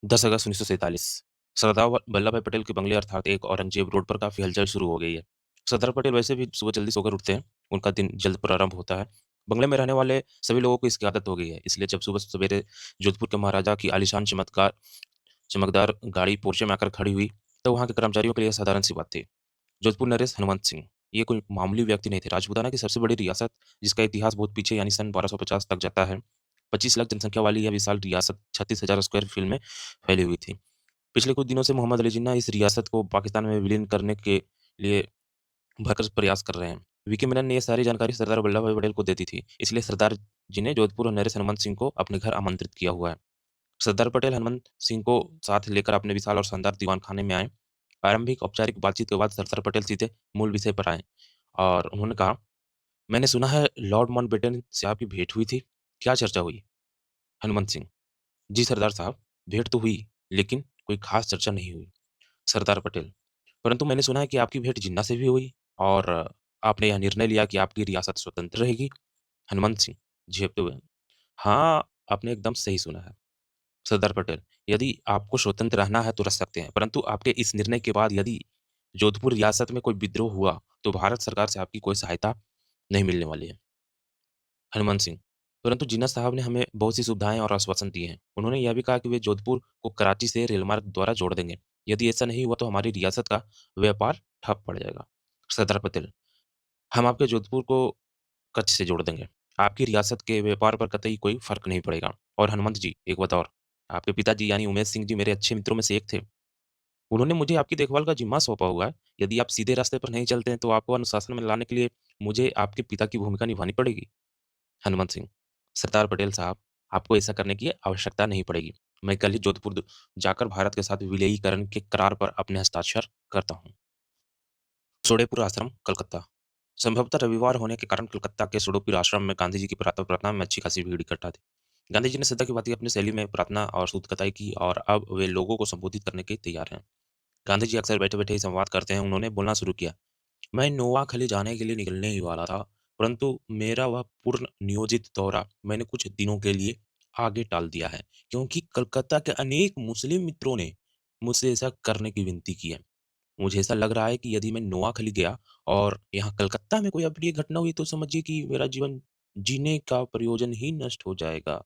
10 अगस्त 1947 सरदार वल्लभ भाई पटेल के बंगले अर्थात एक औरंगजेब रोड पर काफ़ी हलचल शुरू हो गई है। सरदार पटेल वैसे भी सुबह जल्दी सोकर उठते हैं, उनका दिन जल्द प्रारंभ होता है। बंगले में रहने वाले सभी लोगों को इसकी आदत हो गई है, इसलिए जब सुबह सवेरे जोधपुर के महाराजा की आलीशान चमत्कार चमकदार गाड़ी पोर्चे में आकर खड़ी हुई, तो वहाँ के कर्मचारियों के लिए साधारण सी बात थी। जोधपुर नरेश हनुमंत सिंह, ये कोई मामूली व्यक्ति नहीं थे। राजपूताना की सबसे बड़ी रियासत, जिसका इतिहास बहुत पीछे यानी सन 1250 तक जाता है। 25 लाख जनसंख्या वाली यह विशाल रियासत 36,000 स्क्वायर फील्ड में फैली हुई थी। पिछले कुछ दिनों से मोहम्मद अली जिन्ना इस रियासत को पाकिस्तान में विलीन करने के लिए भरसक प्रयास कर रहे हैं। वीके मेनन ने ये सारी जानकारी सरदार वल्लभ भाई पटेल को दे दी थी, इसलिए सरदार जी ने जोधपुर और नरेश हनुमंत सिंह को अपने घर आमंत्रित किया हुआ है। सरदार पटेल हनुमंत सिंह को साथ लेकर अपने विशाल और शानदार दीवान खाने में आए। आरंभिक औपचारिक बातचीत के बाद सरदार पटेल सीधे मूल विषय पर आए और उन्होंने कहा, मैंने सुना है लॉर्ड माउंटबेटन से आपकी भेंट हुई थी, क्या चर्चा हुई? हनुमंत सिंह, जी सरदार साहब, भेंट तो हुई, लेकिन कोई खास चर्चा नहीं हुई। सरदार पटेल, परंतु मैंने सुना है कि आपकी भेंट जिन्ना से भी हुई और आपने यह निर्णय लिया कि आपकी रियासत स्वतंत्र रहेगी। हनुमंत सिंह, झेपते हुए, हाँ, आपने एकदम सही सुना है। सरदार पटेल, यदि आपको स्वतंत्र रहना है तो रह सकते हैं, परंतु आपके इस निर्णय के बाद यदि जोधपुर रियासत में कोई विद्रोह हुआ, तो भारत सरकार से आपकी कोई सहायता नहीं मिलने वाली है। हनुमंत सिंह, परंतु जिन्ना साहब ने हमें बहुत सी सुविधाएं और आश्वासन दिए हैं। उन्होंने यह भी कहा कि वे जोधपुर को कराची से रेलमार्ग द्वारा जोड़ देंगे। यदि ऐसा नहीं हुआ तो हमारी रियासत का व्यापार ठप पड़ जाएगा। सरदार पटेल, हम आपके जोधपुर को कच्छ से जोड़ देंगे। आपकी रियासत के व्यापार पर कतई कोई फ़र्क नहीं पड़ेगा। और हनुमंत जी, एक बात और, आपके पिताजी यानी उमेश सिंह जी मेरे अच्छे मित्रों में से एक थे। उन्होंने मुझे आपकी देखभाल का ज़िम्मा सौंपा हुआ है। यदि आप सीधे रास्ते पर नहीं चलते हैं, तो आपको अनुशासन में लाने के लिए मुझे आपके पिता की भूमिका निभानी पड़ेगी। हनुमंत सिंह, सरदार पटेल साहब, आपको ऐसा करने की आवश्यकता नहीं पड़ेगी। मैं कल ही जोधपुर जाकर भारत के साथ विलयीकरण के करार पर अपने हस्ताक्षर करता हूँ। सोडेपुर आश्रम, कलकत्ता। संभवतः रविवार होने के कारण कलकत्ता के सोडेपुर आश्रम में गांधी जी की प्रातः प्रार्थना में अच्छी खासी भीड़ इकट्ठा थी। गांधी जी ने सदा की भांति अपनी शैली में प्रार्थना और सूत कताई की और अब वे लोगों को संबोधित करने के तैयार हैं। गांधी जी अक्सर बैठे-बैठे ही संवाद करते हैं। उन्होंने बोलना शुरू किया। मैं नोआखली जाने के लिए निकलने ही वाला था, परंतु मेरा वह पूर्ण नियोजित दौरा मैंने कुछ दिनों के लिए आगे टाल दिया है, क्योंकि कलकत्ता के अनेक मुस्लिम मित्रों ने मुझसे ऐसा करने की विनती की है। मुझे ऐसा लग रहा है कि यदि मैं नोआखली गया और यहाँ कलकत्ता में कोई अप्रिय घटना हुई तो समझिए कि मेरा जीवन जीने का प्रयोजन ही नष्ट हो जाएगा।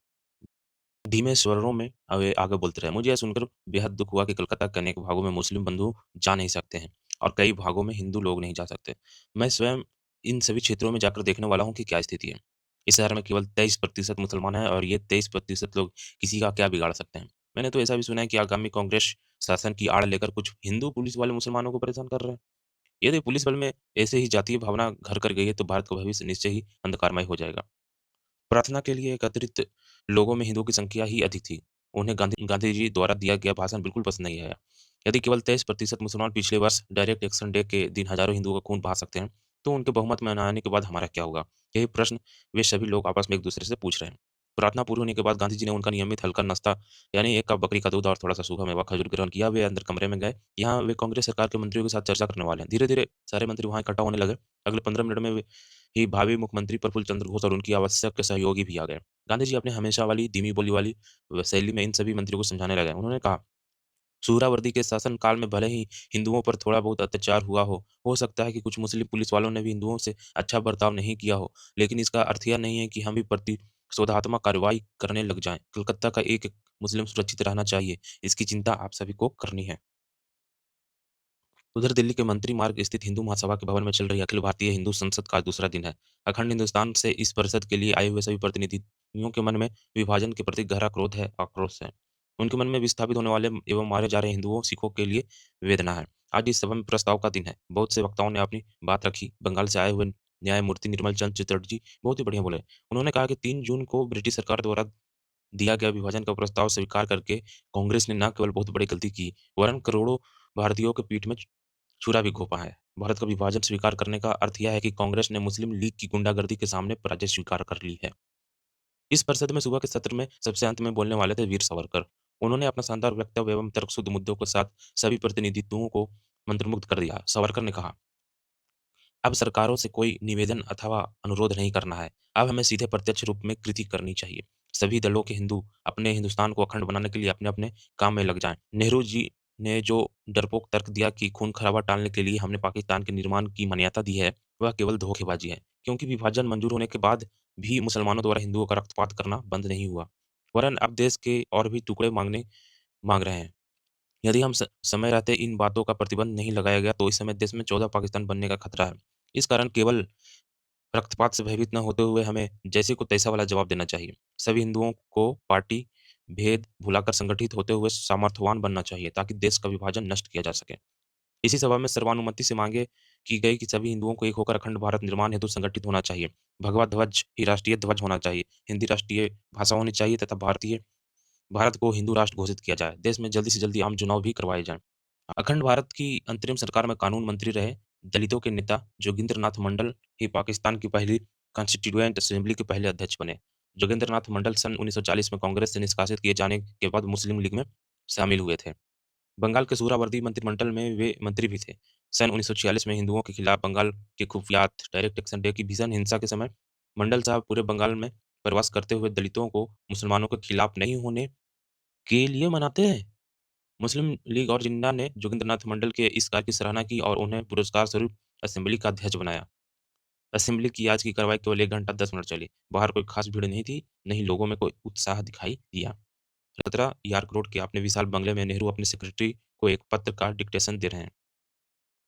धीमे स्वरों में वे आगे बोलते रहे। मुझे यह सुनकर बेहद दुःख हुआ कि कलकत्ता के अनेक भागों में मुस्लिम बंधु जा नहीं सकते हैं और कई भागों में हिंदू लोग नहीं जा सकते। मैं स्वयं इन सभी क्षेत्रों में जाकर देखने वाला हूँ कि क्या स्थिति है। इस शहर में केवल 23% मुसलमान हैं और ये 23% लोग किसी का क्या बिगाड़ सकते हैं। मैंने तो ऐसा भी सुना है कि आगामी कांग्रेस शासन की आड़ लेकर कुछ हिंदू पुलिस वाले मुसलमानों को परेशान कर रहे हैं। यदि पुलिस बल में ऐसे ही जातीय भावना घर कर गई है तो भारत का भविष्य निश्चय ही अंधकारमय हो जाएगा। प्रार्थना के लिए एकत्रित लोगों में हिंदुओं की संख्या ही अधिक थी। उन्हें गांधी जी द्वारा दिया गया भाषण बिल्कुल पसंद नहीं आया। यदि केवल 23% मुसलमान पिछले वर्ष डायरेक्ट एक्शन डे के दिन हजारों हिंदुओं का खून बहा सकते हैं, तो उनके बहुमत में न आने के बाद हमारा क्या होगा? यही प्रश्न वे सभी लोग आपस में एक-दूसरे से पूछ रहे हैं। प्रार्थना पूरी होने के बाद गांधी जी ने उनका नियमित हल्का नाश्ता यानी 1 कप बकरी का दूध और थोड़ा-सा सूखा मेवा खजूर ग्रहण किया। वे अंदर कमरे में गए। यहाँ वे कांग्रेस सरकार के मंत्रियों के साथ चर्चा करने वाले हैं। धीरे-धीरे सारे मंत्री वहाँ इकट्ठा होने लगे। अगले 15 मिनट में वे ही भावी मुख्यमंत्री प्रफुल्ल चंद्र घोष और उनकी आवश्यक सहयोगी भी आ गए। गांधी जी अपने हमेशा वाली धीमी बोली वाली शैली में इन सभी मंत्रियों को समझाने लगे। उन्होंने कहा, सुहरावर्दी के शासन काल में भले ही हिंदुओं पर थोड़ा बहुत अत्याचार हुआ हो सकता है कि कुछ मुस्लिम पुलिस वालों ने भी हिंदुओं से अच्छा बर्ताव नहीं किया हो, लेकिन इसका अर्थ यह नहीं है कि हम भी प्रतिशोधात्मक कार्रवाई करने लग जाएं। कलकत्ता का एक एक मुस्लिम सुरक्षित रहना चाहिए, इसकी चिंता आप सभी को करनी है। उधर दिल्ली के मंत्री मार्ग स्थित हिंदू महासभा के भवन में चल रही अखिल भारतीय हिंदू संसद का आज दूसरा दिन है। अखंड हिंदुस्तान से इस परिषद के लिए आए हुए सभी प्रतिनिधियों के मन में विभाजन के प्रति गहरा क्रोध है, आक्रोश है। उनके मन में विस्थापित होने वाले एवं मारे जा रहे हिंदुओं, सिखों के लिए वेदना है। आज इस सभा में प्रस्ताव का दिन है। बहुत से वक्ताओं ने अपनी बात रखी। बंगाल से आए हुए न्यायमूर्ति निर्मल चंद्र चटर्जी बहुत ही बढ़िया बोले। उन्होंने कहा कि 3 जून को ब्रिटिश सरकार द्वारा दिया गया विभाजन का प्रस्ताव स्वीकार करके कांग्रेस ने न केवल बहुत बड़ी गलती की, वरन करोड़ों भारतीयों के पीठ में छुरा भी घोंपा है। भारत का विभाजन स्वीकार करने का अर्थ यह है कि कांग्रेस ने मुस्लिम लीग की गुंडागर्दी के सामने पराजय स्वीकार कर ली है। इस परिषद में सुबह के सत्र में सबसे अंत में बोलने वाले थे वीर सावरकर। उन्होंने अपना शानदार वक्तव्य एवं तर्कशुद्ध मुद्दों के साथ सभी प्रतिनिधित्वों को मंत्रमुग्ध कर दिया। सावरकर ने कहा, अब सरकारों से कोई निवेदन अथवा अनुरोध नहीं करना है। अब हमें सीधे प्रत्यक्ष रूप में कृति करनी चाहिए। सभी दलों के हिंदू अपने हिंदुस्तान को अखंड बनाने के लिए अपने-अपने काम में लग जाएँ। नेहरू जी ने जो डरपोक तर्क दिया कि खून-खराबा टालने के लिए हमने पाकिस्तान के निर्माण की मान्यता दी है, वह केवल धोखेबाज़ी है। क्योंकि विभाजन मंजूर होने के बाद भी मुसलमानों द्वारा हिंदुओं का रक्तपात करना बंद नहीं हुआ। वरन अब देश के और भी टुकड़े माँग रहे हैं। यदि हम समय रहते इन बातों का प्रतिबंध नहीं लगाया गया, तो इस समय देश में 14 पाकिस्तान बनने का खतरा है। इस कारण केवल रक्तपात से भयभीत न होते हुए हमें जैसे को तैसा वाला जवाब देना चाहिए। सभी हिंदुओं को पार्टी भेद भुलाकर संगठित होते हुए सामर्थ्यवान बनना चाहिए, ताकि देश का विभाजन नष्ट किया जा सके। इसी सभा में सर्वानुमति से मांगे की गई कि सभी हिंदुओं को एक होकर अखंड भारत निर्माण हेतु संगठित होना चाहिए। भगवा ध्वज ही राष्ट्रीय ध्वज होना चाहिए। हिंदी राष्ट्रीय भाषा होनी चाहिए तथा भारत को हिंदू राष्ट्र घोषित किया जाए। देश में जल्दी से जल्दी आम चुनाव भी करवाए जाएँ। अखंड भारत की अंतरिम सरकार में कानून मंत्री रहे दलितों के नेता जोगिंद्र नाथ मंडल ही पाकिस्तान की पहली कॉन्स्टिट्यूएंट असेंबली के पहले अध्यक्ष बने। जोगिंद्र नाथ मंडल सन 1940 में कांग्रेस से निष्कासित किए जाने के बाद मुस्लिम लीग में शामिल हुए थे। बंगाल के सूरावर्दी मंत्रिमंडल में वे मंत्री भी थे। सन 1946 में हिंदुओं के खिलाफ बंगाल के खुफिया डायरेक्ट एक्शन डे की भीषण हिंसा के समय मंडल साहब पूरे बंगाल में प्रवास करते हुए दलितों को मुसलमानों के खिलाफ नहीं होने के लिए मनाते हैं। मुस्लिम लीग और जिन्ना ने जोगिंद्रनाथ मंडल के इस कार्य की सराहना की और उन्हें पुरस्कार स्वरूप असेंबली का अध्यक्ष बनाया। असेंबली की आज की कार्रवाई केवल 1 घंटा 10 मिनट चली। बाहर कोई खास भीड़ नहीं थी, न ही लोगों में कोई उत्साह दिखाई दिया। 17 यॉर्क रोड के अपने विशाल बंगले में नेहरू अपने सेक्रेटरी को एक पत्र का डिक्टेशन दे रहे हैं।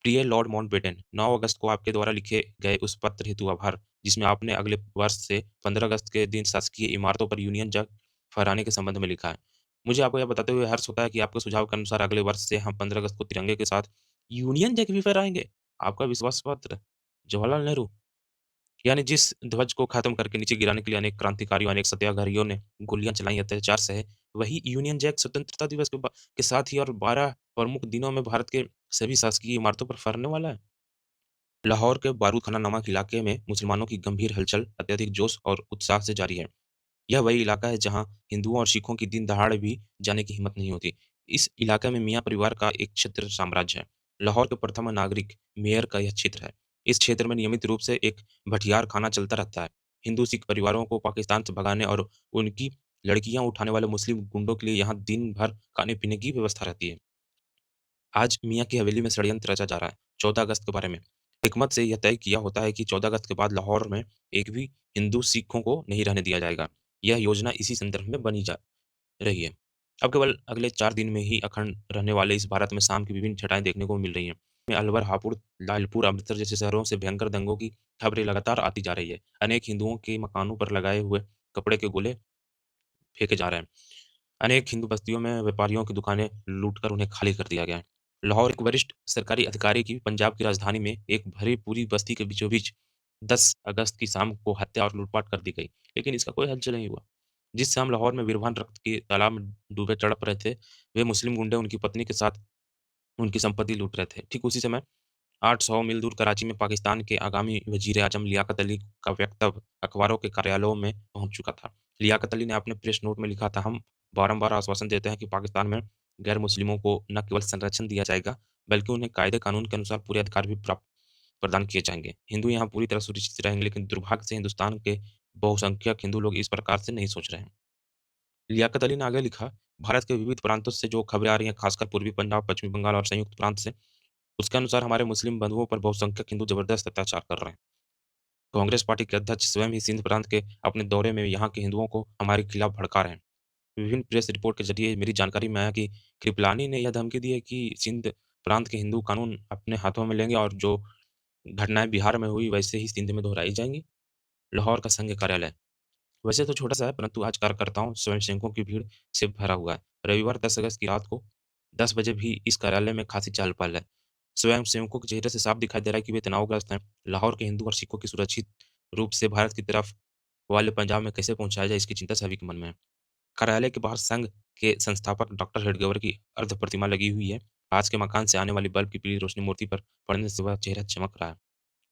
प्रिय लॉर्ड माउंटबेटन, 9 अगस्त को आपके द्वारा लिखे गए उस पत्र हेतु आभार, जिसमें आपने अगले वर्ष से 15 अगस्त के दिन शासकीय इमारतों पर यूनियन जैक फहराने के संबंध में लिखा है। मुझे आपको यह बताते हुए हर्ष होता है कि आपके सुझाव के अनुसार अगले वर्ष से हम 15 अगस्त को तिरंगे के साथ यूनियन जैक भी फहराएँगे। आपका विश्वास पत्र, जवाहरलाल नेहरू। यानी जिस ध्वज को खत्म करके नीचे गिराने के लिए अनेक क्रांतिकारियों, अनेक सत्याग्रहियों ने गोलियाँ चलाई, अत्याचार सहे, वही यूनियन जैक स्वतंत्रता दिवस के साथ ही और 12 प्रमुख दिनों में भारत के सभी शासकीय इमारतों पर फहरने वाला है। लाहौर के बारूद-खाना नामक इलाके में मुसलमानों की गंभीर हलचल अत्यधिक जोश और उत्साह से जारी है। यह वही इलाका है जहां हिंदुओं और सिखों की दिन दहाड़े भी जाने की हिम्मत नहीं होती। इस इलाके में मियाँ परिवार का एक छत्र साम्राज्य है। लाहौर के प्रथम नागरिक मेयर का यह क्षेत्र है। इस क्षेत्र में नियमित रूप से एक भटियार खाना चलता रहता है। हिंदू सिख परिवारों को पाकिस्तान से भगाने और उनकी लड़कियां उठाने वाले मुस्लिम गुंडों के लिए यहाँ दिन भर खाने-पीने की व्यवस्था रहती है। आज मियाँ की हवेली में षड्यंत्र रचा जा रहा है। 14 अगस्त के बारे में। हिकमत से यह तय किया होता है कि 14 अगस्त के बाद लाहौर में एक भी हिंदू सिखों को नहीं रहने दिया जाएगा। यह योजना इसी संदर्भ में बनी जा रही है। अब केवल अगले 4 दिन में ही अखंड रहने वाले इस भारत में शाम की विभिन्न छटाएँ देखने को मिल रही हैं। में अलवर, हापुड़, लालपुर, अमृतसर जैसे शहरों से भयंकर दंगों की खबरें लगातार आती जा रही है। अनेक हिंदुओं के मकानों पर लगाए हुए कपड़े के गोले फेंके जा रहे हैं। अनेक हिंदू बस्तियों में व्यापारियों की दुकानें लूटकर उन्हें खाली कर दिया गया है। लाहौर एक वरिष्ठ सरकारी अधिकारी की पंजाब की राजधानी में एक भरी पूरी बस्ती के बीचों-बीच 10 अगस्त की शाम को हत्या और लूटपाट कर दी गई, लेकिन इसका कोई हल नहीं हुआ। जिस शाम लाहौर में वीरवान रक्त के तालाब में डूबे तड़प रहे थे, वे मुस्लिम गुंडे उनकी पत्नी के साथ उनकी संपत्ति लूट रहे थे। ठीक उसी समय 800 मील दूर कराची में पाकिस्तान के आगामी वज़ीर-ए-आज़म लियाकत अली का वक्तव्य अखबारों के कार्यालयों में पहुँच चुका था। लियाकत अली ने अपने प्रेस नोट में लिखा था, "हम बारंबार आश्वासन देते हैं कि पाकिस्तान में गैर मुस्लिमों को न केवल संरक्षण दिया जाएगा, बल्कि उन्हें कायदे-कानून के अनुसार पूरे अधिकार भी प्रदान किए जाएँगे। हिंदू यहाँ पूरी तरह सुरक्षित रहेंगे, लेकिन दुर्भाग्य से हिंदुस्तान के बहुसंख्यक हिंदू लोग इस प्रकार से नहीं सोच रहे हैं।" लियाकत अली ने आगे लिखा, "भारत के विविध प्रांतों से जो खबरें आ रही हैं, खासकर पूर्वी पंजाब, पश्चिमी बंगाल और संयुक्त प्रांत से, उसके अनुसार हमारे मुस्लिम बंधुओं पर बहुसंख्यक हिंदू जबरदस्त अत्याचार कर रहे हैं। कांग्रेस पार्टी के अध्यक्ष स्वयं ही सिंध प्रांत के अपने दौरे में यहाँ के हिंदुओं को हमारे खिलाफ भड़का रहे हैं। विभिन्न प्रेस रिपोर्ट के जरिए मेरी जानकारी में आया कि कृपलानी ने यह धमकी दी है कि सिंध प्रांत के हिंदू कानून अपने हाथों में लेंगे और जो घटनाएं बिहार में हुई वैसे ही सिंध में दोहराई जाएंगी। लाहौर का संघ कार्यालय वैसे तो छोटा सा है, परंतु आज कार्यकर्ताओं स्वयंसेवकों की भीड़ से भरा हुआ है। रविवार 10 अगस्त की रात को 10 बजे भी इस कार्यालय में खासी चहल-पहल है। स्वयंसेवकों के चेहरे से साफ दिखाई दे रहा है कि वे तनावग्रस्त हैं। लाहौर के हिंदू और सिखों की सुरक्षित रूप से भारत की तरफ वाले पंजाब में कैसे पहुँचाया जाए, इसकी चिंता सभी के मन में है। कार्यालय के बाहर संघ के संस्थापक डॉक्टर हेडगेवार की अर्ध प्रतिमा लगी हुई है। आज के मकान से आने वाली बल्ब की पीली रोशनी मूर्ति पर पड़ने से वह चेहरा चमक रहा है।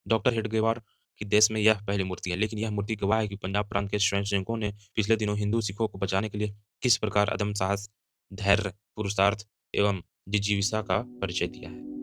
डॉक्टर हेडगेवार की देश में यह पहली मूर्ति है, लेकिन यह मूर्ति गवाह है कि पंजाब प्रांत के स्वयंसेवकों ने पिछले दिनों हिंदू सिखों को बचाने के लिए किस प्रकार अदम्य साहस, धैर्य, पुरुषार्थ एवं जिजीविषा का परिचय दिया है।